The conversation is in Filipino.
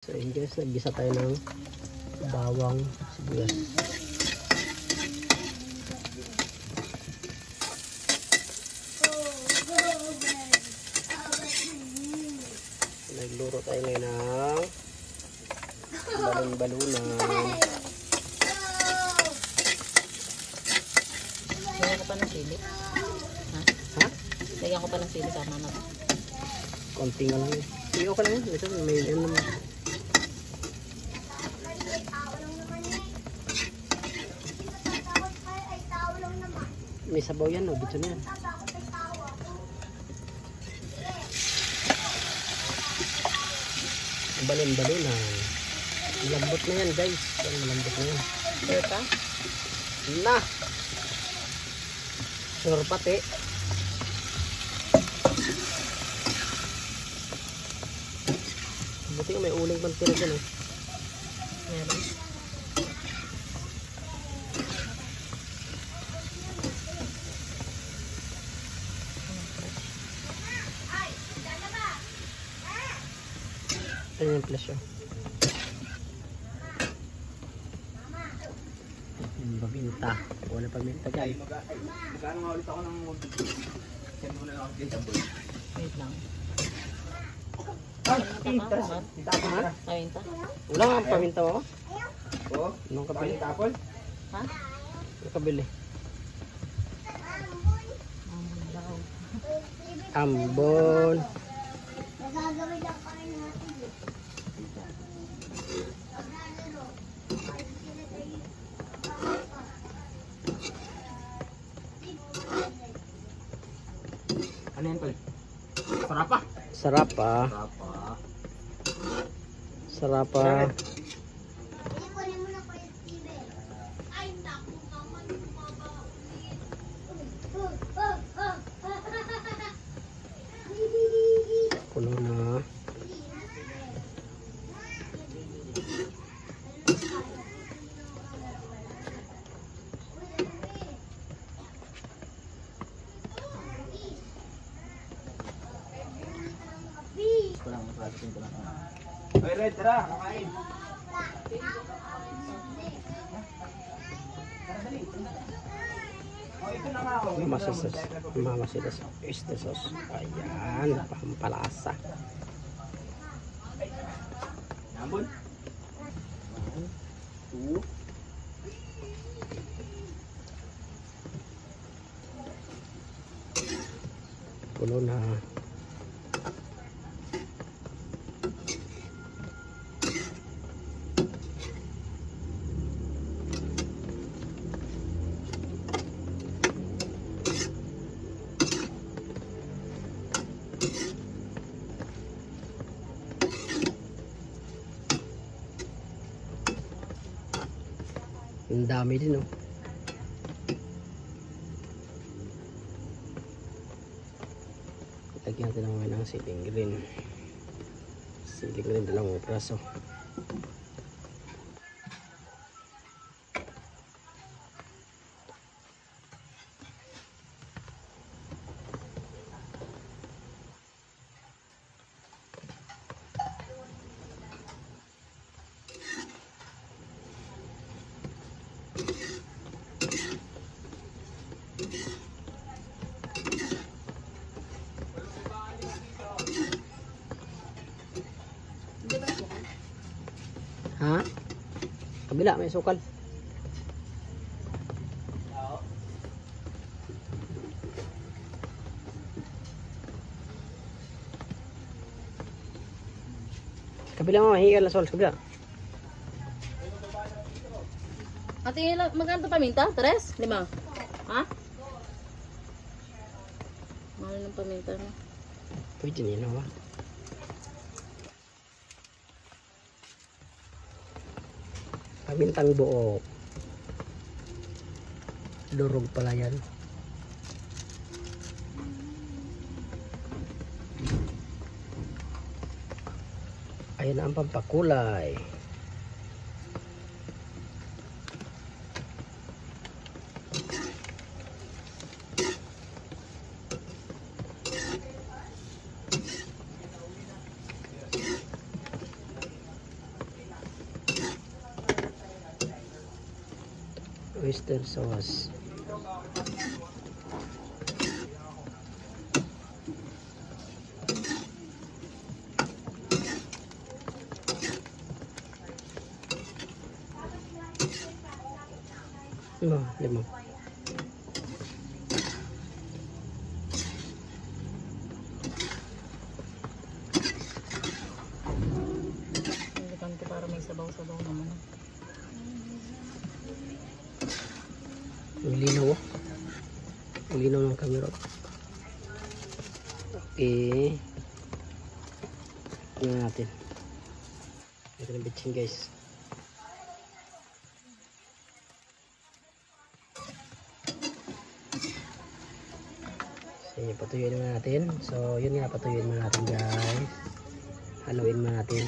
So yun guys, naggisa tayo ng bawang sibuyas. Nagluro tayo ngayon ng balon-balunan. Lagyan ko pa ng sili. Ha? Ha? Lagyan ko pa ng sili sama na to. Konti nga lang yun. Hindi okay lang yun. Ito, may yun naman. May sabaw yan, no? Dito na yan. Balon-balunan. Malambot na yan, guys. Malambot na yan. Sure ka? Na! Sure pati. Buti nga may uling pang tira dyan, eh. Meron. Ito yung presyo. Babinta. Wala pa binta, guys. Magkano nga ulit ako ng send mo na lang ako sa boy. Wait lang. Ay, Tinta ako na. Kawinta? Wala nga paminta mo. Oo. Anong kabili? Tapon? Ha? Anong kabili? Ambon. Nagagawin lang kami natin. Ano yan, Tol? Sarapa. Sarap ah. Sarapa. Sarap ah. Kunin mo na kayo, Steven. Ay, naku naman, bumaba. Kulo na. Kulang mo sa ko lang. Ay, Red, tara, kakain. Oh, ito na nga ako. Mamasitas. Oyster sauce. Ayan. Pampalasa. Nambon. 1, 2. Kulo na. Ang dami din, oh. Lagyan natin naman ng siling green. Siling green, 2 praso. Ha? Kabila, may sukal. Kabila mo, mahigal na sol. Kabila. Ate, magkano to paminta? 3? 5? Ha? Mahal ng paminta na. Pwede nila ba? Pamintang buo. Durog pala yan. Ayan ang pampakulay. oyster sauce. Limang. Hindi ko para may sabaw-sabaw naman. Ang linaw oh. Ang linaw ng camera. Okay. Tingnan natin. Ito na bitchin guys. So, patuyuin natin. So, yun nga, patuyuin natin guys. Haluin natin.